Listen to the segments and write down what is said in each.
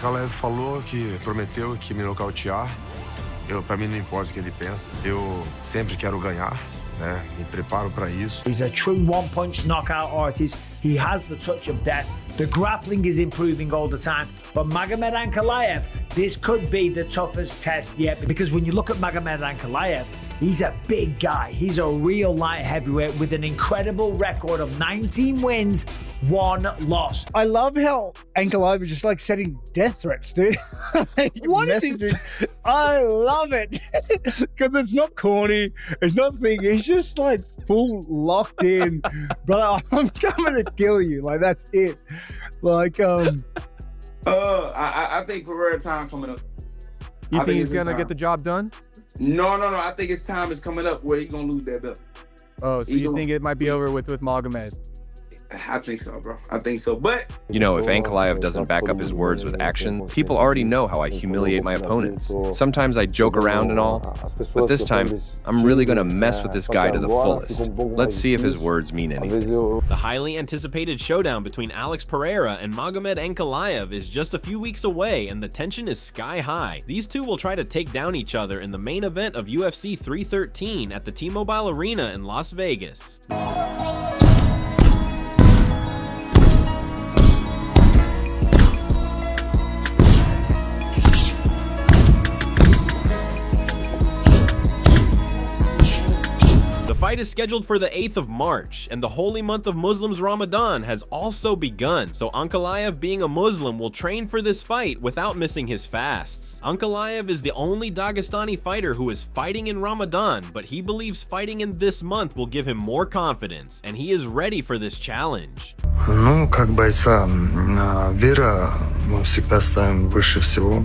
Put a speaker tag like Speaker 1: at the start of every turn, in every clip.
Speaker 1: Ankalaev falou que prometeu que me nocautear. Para mim não importa o que ele pensa. Eu sempre quero ganhar, né? Me preparo para isso.
Speaker 2: He's a true one-punch knockout artist. He has the touch of death. The grappling is improving all the time. But Magomed Ankalaev, this could be the toughest test yet, because when you look at Magomed Ankalaev, he's a big guy. He's a real light heavyweight with an incredible record of 19 wins, 1 loss.
Speaker 3: I love how Ankalaev is just like setting death threats, dude.
Speaker 4: What is he?
Speaker 3: I love it because it's not corny. It's not big. He's just like full locked in, brother. I'm coming to kill you. Like that's it. Like
Speaker 4: I think Pereira time coming up.
Speaker 5: You think he's gonna get the job done?
Speaker 4: No. I think his time is coming up where he's gonna lose that belt.
Speaker 5: Oh, so you think it might be over with Magomed?
Speaker 4: I think so, bro. I think so. But
Speaker 6: you know, if Ankalaev doesn't back up his words with action, people already know how I humiliate my opponents. Sometimes I joke around and all, but this time, I'm really gonna mess with this guy to the fullest. Let's see if his words mean anything.
Speaker 7: The highly anticipated showdown between Alex Pereira and Magomed Ankalaev is just a few weeks away, and the tension is sky high. These two will try to take down each other in the main event of UFC 313 at the T-Mobile Arena in Las Vegas. The fight is scheduled for the 8th of March, and the holy month of Muslims Ramadan has also begun, so Ankalaev, being a Muslim, will train for this fight without missing his fasts. Ankalaev is the only Dagestani fighter who is fighting in Ramadan, but he believes fighting in this month will give him more confidence, and he is ready for this challenge.
Speaker 8: Ну, как бойца, вера мы всегда ставим выше всего.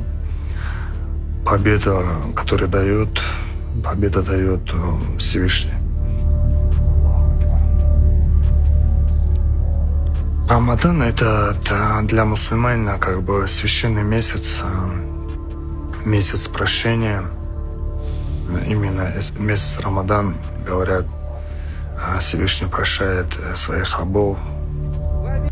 Speaker 8: Победа, которую дает, победа дает Всевышний. Рамадан это для мусульманина как бы священный месяц, месяц прощения. Именно месяц Рамадан, говорят, Всевышний прощает своих рабов.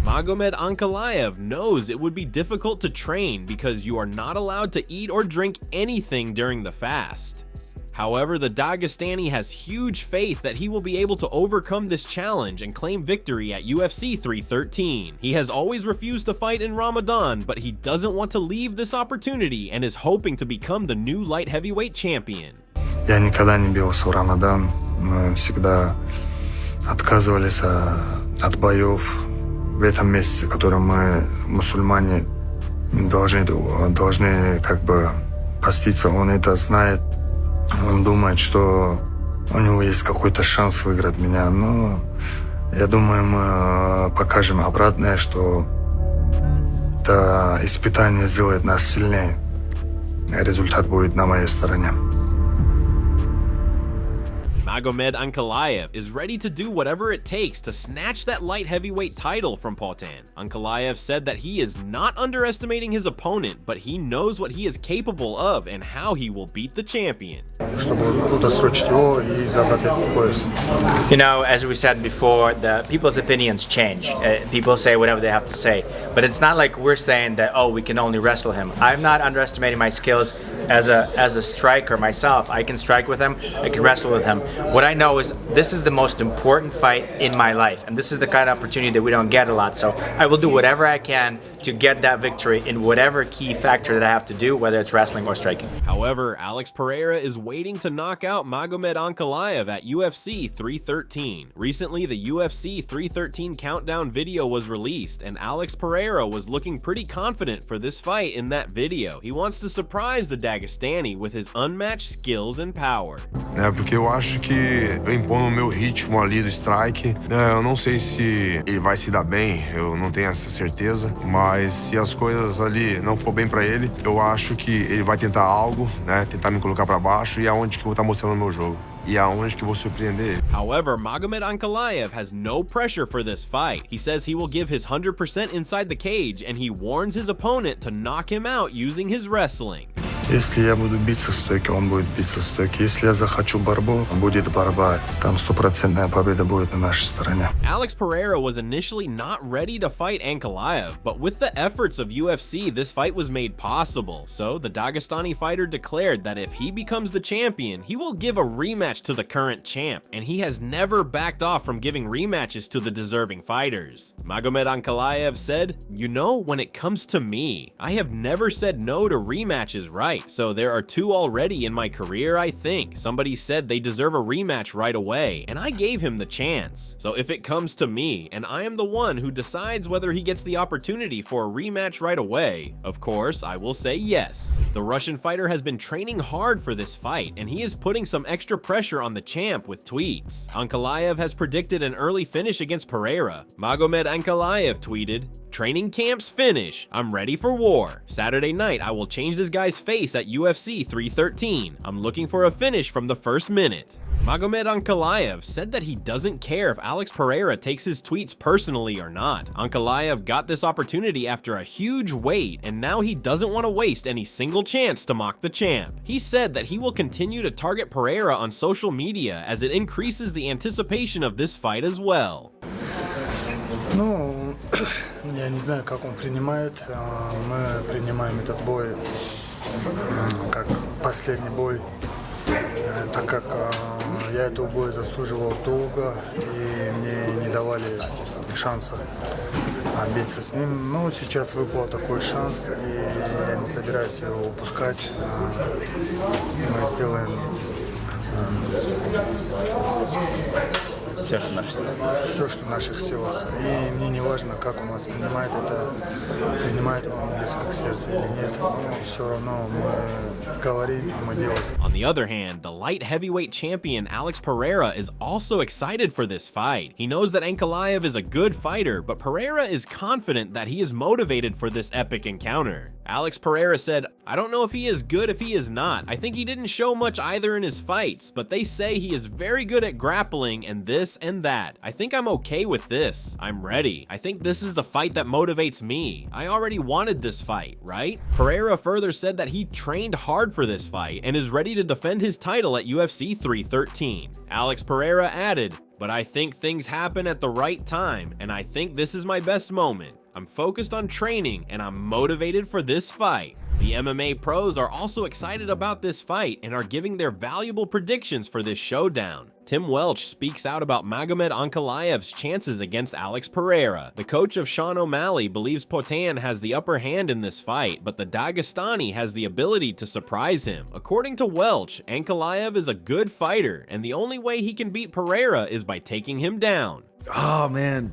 Speaker 7: Magomed Ankalaev knows it would be difficult to train because you are not allowed to eat or drink anything during the fast. However, the Dagestani has huge faith that he will be able to overcome this challenge and claim victory at UFC 313. He has always refused to fight in Ramadan, but he doesn't want to leave this opportunity and is hoping to become the new light heavyweight champion.
Speaker 8: Я никогда не бился в Рамадан. Мы всегда отказывались от боев в этом месяце, который мы, мусульмане, должны как бы поститься. Он это знает. Он думает, что у него есть какой-то шанс выиграть меня. Но я думаю, мы покажем обратное, что это испытание сделает нас сильнее. Результат будет на моей стороне.
Speaker 7: Magomed Ankalaev is ready to do whatever it takes to snatch that light heavyweight title from Poatan. Ankalaev said that he is not underestimating his opponent, but he knows what he is capable of and how he will beat the champion.
Speaker 9: You know, as we said before, the people's opinions change. People say whatever they have to say, but it's not like we're saying that, oh, we can only wrestle him. I'm not underestimating my skills as a striker myself. I can strike with him, I can wrestle with him. What I know is this is the most important fight in my life, and this is the kind of opportunity that we don't get a lot, so I will do whatever I can to get that victory in whatever key factor that I have to do, whether it's wrestling or striking.
Speaker 7: However, Alex Pereira is waiting to knock out Magomed Ankalaev at UFC 313. Recently, the UFC 313 countdown video was released, and Alex Pereira was looking pretty confident for this fight in that video. He wants to surprise the Dagestani with his unmatched skills and power.
Speaker 1: Porque eu acho que eu impondo o meu ritmo ali do strike. Eu não sei se ele vai se dar bem, eu não tenho essa certeza, mas se as coisas ali não for bem pra ele, eu acho que ele vai tentar algo, né? Tentar me colocar pra baixo, e é onde que eu vou estar mostrando o meu jogo. E é onde que eu vou surpreender ele.
Speaker 7: However, Magomed Ankalaev has no pressure for this fight. He says he will give his 100% inside the cage, and he warns his opponent to knock him out using his wrestling.
Speaker 8: Если я буду биться в стойке, он будет биться в стойке. Если я захочу борьбу, будет борьба. Там 100% победа будет на нашей стороне.
Speaker 7: Alex Pereira was initially not ready to fight Ankalaev, but with the efforts of UFC, this fight was made possible. So the Dagestani fighter declared that if he becomes the champion, he will give a rematch to the current champ, and he has never backed off from giving rematches to the deserving fighters. Magomed Ankalaev said, "You know, when it comes to me, I have never said no to rematches, right? So there are 2 already in my career, I think. Somebody said they deserve a rematch right away, and I gave him the chance. So if it comes to me, and I am the one who decides whether he gets the opportunity for a rematch right away, of course, I will say yes." The Russian fighter has been training hard for this fight, and he is putting some extra pressure on the champ with tweets. Ankalaev has predicted an early finish against Pereira. Magomed Ankalaev tweeted, "Training camp's finish. I'm ready for war. Saturday night, I will change this guy's face at UFC 313. I'm looking for a finish from the first minute." Magomed Ankalaev said that he doesn't care if Alex Pereira takes his tweets personally or not. Ankalaev got this opportunity after a huge wait, and now he doesn't want to waste any single chance to mock the champ. He said that he will continue to target Pereira on social media as it increases the anticipation of this fight as well.
Speaker 8: Ну, я не знаю, как он принимает. Мы принимаем этот бой как последний бой, так как я этого боя заслуживал долго, и мне не давали шанса биться с ним. Но сейчас выпал такой шанс, и я не собираюсь его упускать. Мы сделаем все, что в наших силах. И мне не важно, как он воспринимает это, принимает он близко к сердцу или нет. Но все равно мы говорим, мы делаем.
Speaker 7: On the other hand, the light heavyweight champion Alex Pereira is also excited for this fight. He knows that Ankalaev is a good fighter, but Pereira is confident that he is motivated for this epic encounter. Alex Pereira said, "I don't know if he is good if he is not. I think he didn't show much either in his fights, but they say he is very good at grappling and this and that. I think I'm okay with this. I'm ready. I think this is the fight that motivates me. I already wanted this fight, right?" Pereira further said that he trained hard for this fight and is ready to defend his title at UFC 313. Alex Pereira added, "But I think things happen at the right time, and I think this is my best moment. I'm focused on training, and I'm motivated for this fight." The MMA pros are also excited about this fight and are giving their valuable predictions for this showdown. Tim Welch speaks out about Magomed Ankalaev's chances against Alex Pereira. The coach of Sean O'Malley believes Potan has the upper hand in this fight, but the Dagestani has the ability to surprise him. According to Welch, Ankalaev is a good fighter, and the only way he can beat Pereira is by taking him down.
Speaker 10: Oh man,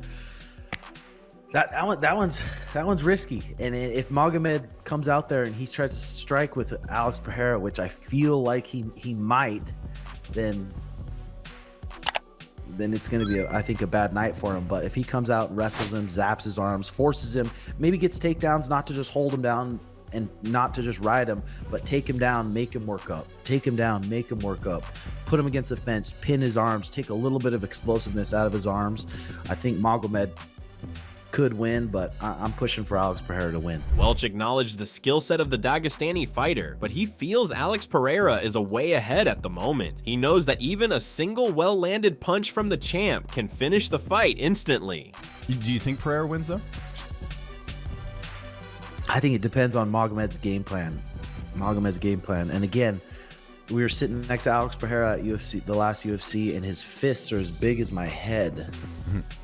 Speaker 10: that one's risky. And if Magomed comes out there and he tries to strike with Alex Pereira, which I feel like he might, then it's going to be, I think, a bad night for him. But if he comes out, wrestles him, zaps his arms, forces him, maybe gets takedowns, not to just hold him down and not to just ride him, but take him down, make him work up. Take him down, make him work up. Put him against the fence, pin his arms, take a little bit of explosiveness out of his arms. I think Magomed could win, but I'm pushing for Alex Pereira to win.
Speaker 7: Welch acknowledged the skill set of the Dagestani fighter, but he feels Alex Pereira is a way ahead at the moment. He knows that even a single well-landed punch from the champ can finish the fight instantly.
Speaker 11: Do you think Pereira wins though?
Speaker 10: I think it depends on Magomed's game plan. And again, we were sitting next to Alex Pereira at UFC, the last UFC, and his fists are as big as my head.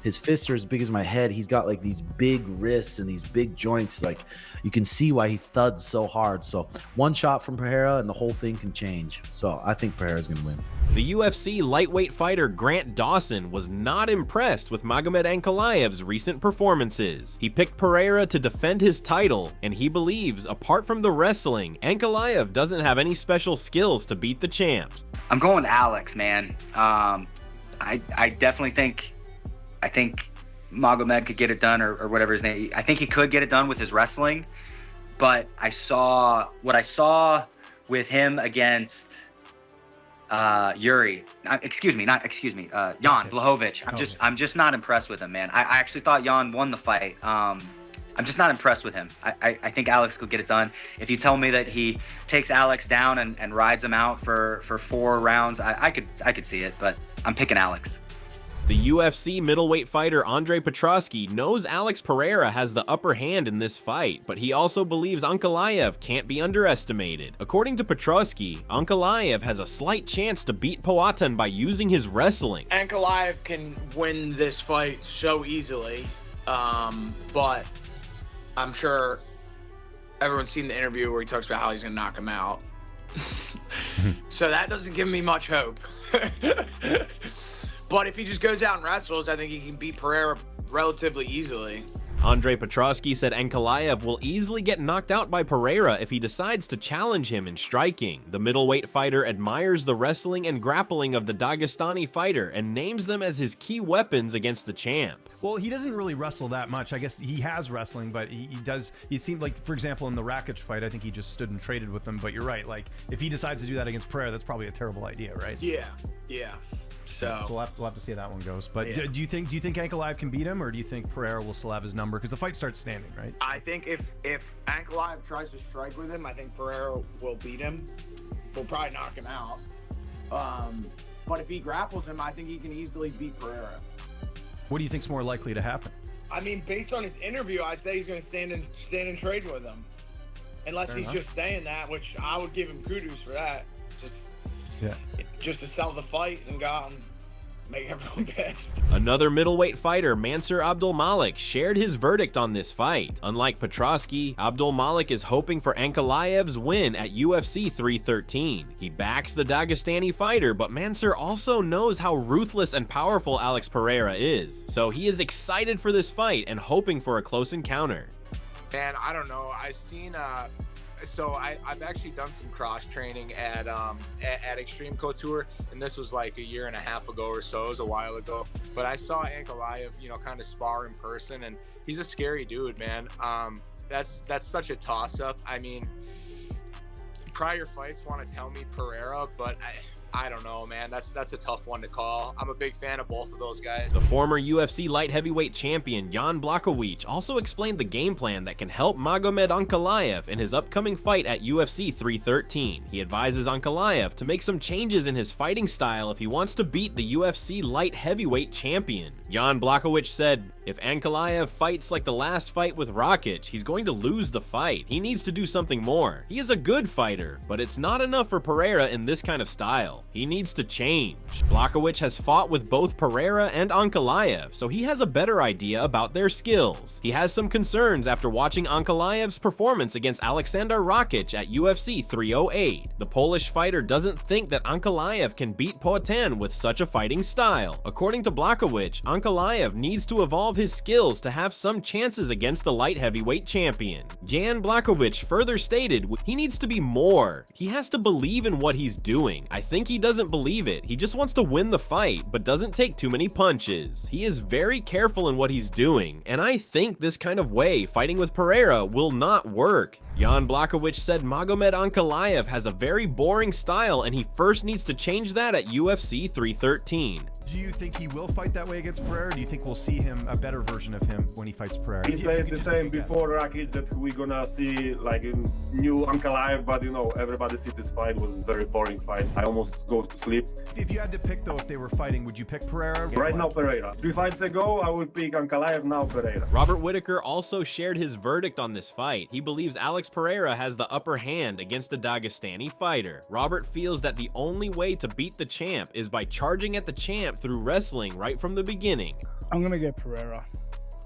Speaker 10: His fists are as big as my head. He's got like these big wrists and these big joints. Like, you can see why he thuds so hard. So one shot from Pereira and the whole thing can change. So I think Pereira's gonna win.
Speaker 7: The UFC lightweight fighter Grant Dawson was not impressed with Magomed Ankalaev's recent performances. He picked Pereira to defend his title, and he believes, apart from the wrestling, Ankalaev doesn't have any special skills to beat the champs.
Speaker 12: I'm going Alex, man. I definitely think, I think Magomed could get it done, or whatever his name. I think he could get it done with his wrestling, but I saw what I saw with him against Jan Blachowicz. I'm just not impressed with him, man. I actually thought Jan won the fight. I'm just not impressed with him. I think Alex could get it done. If you tell me that he takes Alex down and rides him out for 4 rounds, I could see it, but I'm picking Alex.
Speaker 7: The UFC middleweight fighter Andre Petroski knows Alex Pereira has the upper hand in this fight, but he also believes Ankalaev can't be underestimated. According to Petroski, Ankalaev has a slight chance to beat Poatan by using his wrestling.
Speaker 13: Ankalaev can win this fight so easily, but I'm sure everyone's seen the interview where he talks about how he's going to knock him out. So that doesn't give me much hope. But if he just goes out and wrestles, I think he can beat Pereira relatively easily.
Speaker 7: Andre Petroski said Ankalaev will easily get knocked out by Pereira if he decides to challenge him in striking. The middleweight fighter admires the wrestling and grappling of the Dagestani fighter and names them as his key weapons against the champ.
Speaker 11: Well, he doesn't really wrestle that much. I guess he has wrestling, but he does. It seemed like, for example, in the Rakic fight, I think he just stood and traded with him. But you're right. Like, if he decides to do that against Pereira, that's probably a terrible idea, right?
Speaker 13: Yeah.
Speaker 11: So we'll have to see how that one goes. But
Speaker 13: Yeah.
Speaker 11: do you think Ankalaev can beat him, or do you think Pereira will still have his number? Because the fight starts standing, right?
Speaker 13: I think if Ankalaev tries to strike with him, I think Pereira will beat him. Will probably knock him out. But if he grapples him, I think he can easily beat Pereira.
Speaker 11: What do you think's more likely to happen?
Speaker 13: I mean, based on his interview, I'd say he's going to stand and trade with him. Unless
Speaker 11: Fair
Speaker 13: he's
Speaker 11: enough.
Speaker 13: just saying that, which I would give him kudos for that. Just to sell the fight and go out and make everyone pissed.
Speaker 7: Another middleweight fighter, Mansur Abdulmalik, shared his verdict on this fight. Unlike Petroski, Abdulmalik is hoping for Ankalaev's win at UFC 313. He backs the Dagestani fighter, but Mansur also knows how ruthless and powerful Alex Pereira is. So he is excited for this fight and hoping for a close encounter.
Speaker 14: Man, I don't know. I've seen so I've actually done some cross training at Extreme Couture, and this was like 1.5 years ago or so. It was a while ago, but I saw Ankalaev, kind of spar in person, and he's a scary dude, man. That's such a toss up. I mean, prior fights want to tell me Pereira, but I don't know, man. That's a tough one to call. I'm a big fan of both of those guys.
Speaker 7: The former UFC light heavyweight champion Jan Blachowicz also explained the game plan that can help Magomed Ankalaev in his upcoming fight at UFC 313. He advises Ankalaev to make some changes in his fighting style if he wants to beat the UFC light heavyweight champion. Jan Blachowicz said, "If Ankalaev fights like the last fight with Rakic, he's going to lose the fight. He needs to do something more. He is a good fighter, but it's not enough for Pereira in this kind of style. He needs to change." Blachowicz has fought with both Pereira and Ankalaev, so he has a better idea about their skills. He has some concerns after watching Ankalaev's performance against Alexander Rakic at UFC 308. The Polish fighter doesn't think that Ankalaev can beat Poatan with such a fighting style. According to Blachowicz, Ankalaev needs to evolve his skills to have some chances against the light heavyweight champion. Jan Blachowicz further stated he needs to be more. He has to believe in what he's doing. I think he doesn't believe it. He just wants to win the fight, but doesn't take too many punches. He is very careful in what he's doing, and I think this kind of way fighting with Pereira will not work. Jan Blachowicz said Magomed Ankalaev has a very boring style, and he first needs to change that at UFC 313.
Speaker 11: Do you think he will fight that way against Pereira? Do you think we'll see him, a better version of him, when he fights Pereira?
Speaker 15: He said the same before Rakic that we're gonna see like a new Ankalaev, but everybody see this fight was a very boring fight. I almost go to sleep.
Speaker 11: If you had to pick though, if they were fighting, would you pick Pereira?
Speaker 15: Right now, Pereira. 3 fights ago, I would pick Ankalaev, now Pereira.
Speaker 7: Robert Whittaker also shared his verdict on this fight. He believes Alex Pereira has the upper hand against the Dagestani fighter. Robert feels that the only way to beat the champ is by charging at the champ through wrestling right from the beginning.
Speaker 3: I'm gonna go Pereira.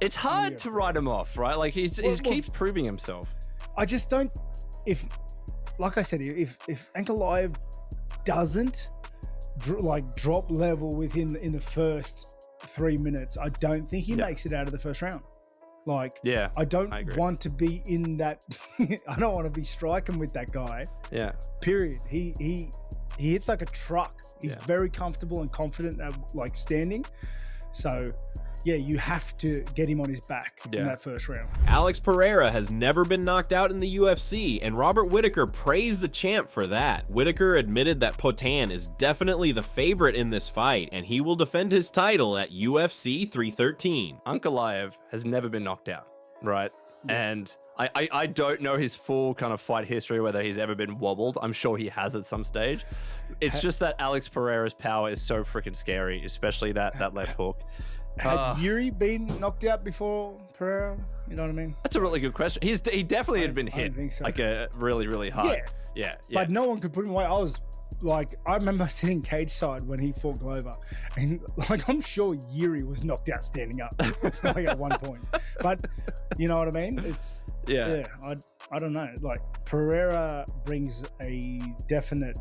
Speaker 16: It's hard to write him off, right? Like he keeps proving himself.
Speaker 3: I just don't. Like I said, if Ankalaev doesn't drop level within in the first 3 minutes, I don't think he makes it out of the first round. I don't want to be in that. I don't want to be striking with that guy.
Speaker 16: Yeah.
Speaker 3: Period. He hits like a truck. He's very comfortable and confident at standing. So yeah, you have to get him on his back in that first round.
Speaker 7: Alex Pereira has never been knocked out in the UFC, and Robert Whittaker praised the champ for that. Whittaker admitted that Poatan is definitely the favorite in this fight, and he will defend his title at UFC 313.
Speaker 16: Ankalaev has never been knocked out, right? And I don't know his full kind of fight history, whether he's ever been wobbled. I'm sure he has at some stage. It's just that Alex Pereira's power is so freaking scary, especially that left hook.
Speaker 3: Had Yuri been knocked out before Pereira? You know what I mean?
Speaker 16: That's a really good question. He definitely had been hit
Speaker 3: think so.
Speaker 16: like a really hard. Yeah.
Speaker 3: But no one could put him away. I remember sitting cage side when he fought Glover, and like I'm sure Yuri was knocked out standing up like at one point. But you know what I mean? It's I don't know. Like Pereira brings a definite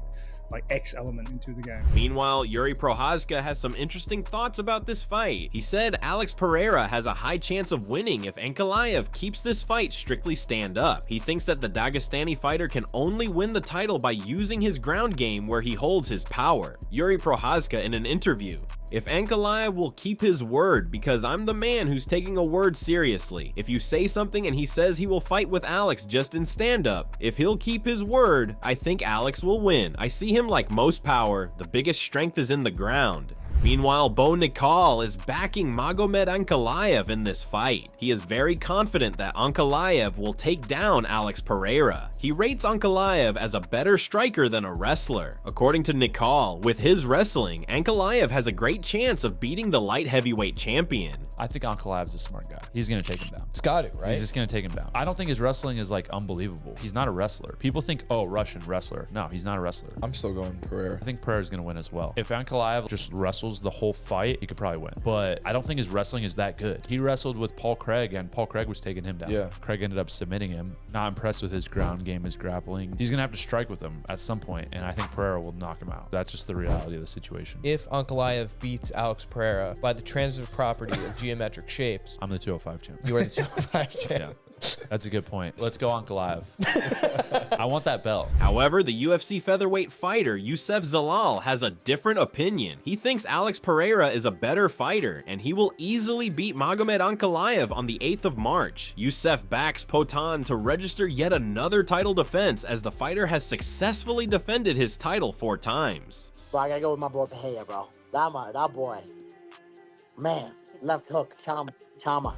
Speaker 3: X element into the game.
Speaker 7: Meanwhile, Yuri Prochazka has some interesting thoughts about this fight. He said Alex Pereira has a high chance of winning if Ankalaev keeps this fight strictly stand up. He thinks that the Dagestani fighter can only win the title by using his ground game where he holds his power. Yuri Prochazka in an interview: "If Ankalaev will keep his word, because I'm the man who's taking a word seriously. If you say something and he says he will fight with Alex just in stand-up, if he'll keep his word, I think Alex will win. I see him like most power. The biggest strength is in the ground." Meanwhile, Bo Nickal is backing Magomed Ankalaev in this fight. He is very confident that Ankalaev will take down Alex Pereira. He rates Ankalaev as a better striker than a wrestler. According to Nickal, with his wrestling, Ankalaev has a great chance of beating the light heavyweight champion.
Speaker 17: I think Ankalaev's a smart guy. He's going to take him down. It's got to, right? He's just going to take him down. I don't think his wrestling is unbelievable. He's not a wrestler. People think, oh, Russian wrestler. No, he's not a wrestler.
Speaker 18: I'm still going Pereira.
Speaker 17: I think Pereira's going to win as well. If Ankalaev just wrestles the whole fight, he could probably win. But I don't think his wrestling is that good. He wrestled with Paul Craig, and Paul Craig was taking him down.
Speaker 18: Yeah.
Speaker 17: Craig ended up submitting him. Not impressed with his ground game, his grappling. He's going to have to strike with him at some point, and I think Pereira will knock him out. That's just the reality of the situation.
Speaker 19: If Ankalaev beats Alex Pereira by the transitive property of geometric shapes,
Speaker 17: I'm the 205 champ.
Speaker 19: You are the 205 champ.
Speaker 17: Yeah. That's a good point. Let's go Ankalaev. I want that belt.
Speaker 7: However, the UFC featherweight fighter Youssef Zalal has a different opinion. He thinks Alex Pereira is a better fighter, and he will easily beat Magomed Ankalaev on the 8th of March. Youssef backs Potan to register yet another title defense, as the fighter has successfully defended his title 4 times.
Speaker 20: Bro, I gotta go with my boy Pereira, bro. That boy. Man, left hook, Chama.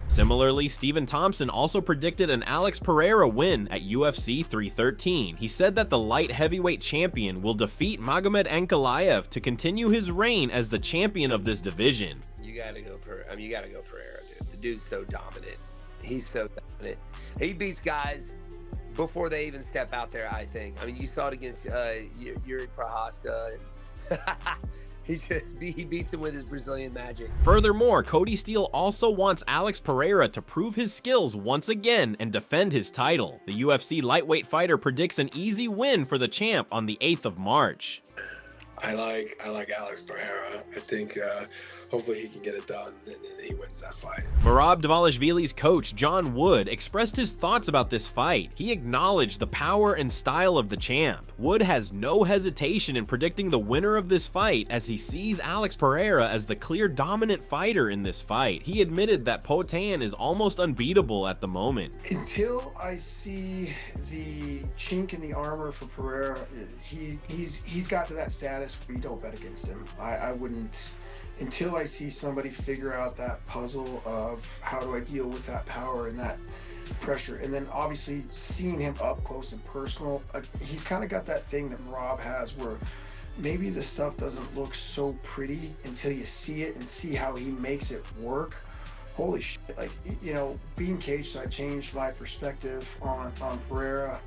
Speaker 7: Similarly, Stephen Thompson also predicted an Alex Pereira win at UFC 313. He said that the light heavyweight champion will defeat Magomed Ankalaev to continue his reign as the champion of this division.
Speaker 21: You gotta go Pereira. You gotta go Pereira, dude. The dude's so dominant. He's so dominant. He beats guys before they even step out there, I think. I mean, you saw it against Yuri Prochazka. He beats him with his Brazilian magic.
Speaker 7: Furthermore, Cody Steele also wants Alex Pereira to prove his skills once again and defend his title. The UFC lightweight fighter predicts an easy win for the champ on the 8th of March.
Speaker 22: I like Alex Pereira. I think hopefully he can get it done and then he wins that fight.
Speaker 7: Merab Dvalishvili's coach, John Wood, expressed his thoughts about this fight. He acknowledged the power and style of the champ. Wood has no hesitation in predicting the winner of this fight, as he sees Alex Pereira as the clear dominant fighter in this fight. He admitted that Potan is almost unbeatable at the moment.
Speaker 23: Until I see the chink in the armor for Pereira, he's got to that status where you don't bet against him. I wouldn't. Until I see somebody figure out that puzzle of how do I deal with that power and that pressure, and then obviously seeing him up close and personal, he's kind of got that thing that Rob has where maybe the stuff doesn't look so pretty until you see it and see how he makes it work. Holy shit, being cage side changed my perspective on Pereira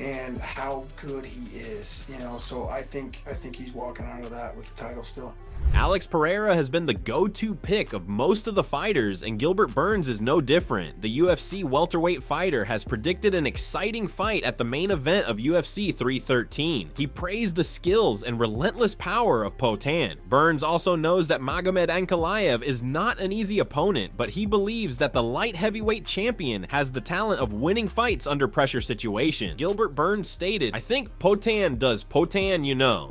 Speaker 23: and how good he is, so I think he's walking out of that with the title still.
Speaker 7: Alex Pereira has been the go-to pick of most of the fighters, and Gilbert Burns is no different. The UFC welterweight fighter has predicted an exciting fight at the main event of UFC 313. He praised the skills and relentless power of Potan. Burns also knows that Magomed Ankalaev is not an easy opponent, but he believes that the light heavyweight champion has the talent of winning fights under pressure situations. Gilbert Burns stated, "I think Potan does Potan,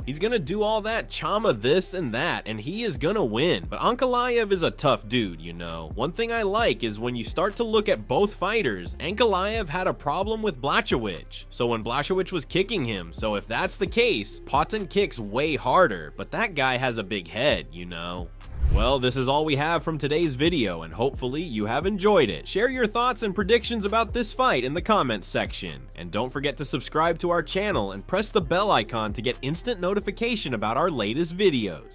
Speaker 7: He's gonna do all that chama this and that, and he is gonna win. But Ankalaev is a tough dude, One thing I like is when you start to look at both fighters, Ankalaev had a problem with Blachowicz. So when Blachowicz was kicking him, so if that's the case, Potan kicks way harder, but that guy has a big head, Well, this is all we have from today's video, and hopefully you have enjoyed it. Share your thoughts and predictions about this fight in the comments section. And don't forget to subscribe to our channel and press the bell icon to get instant notification about our latest videos.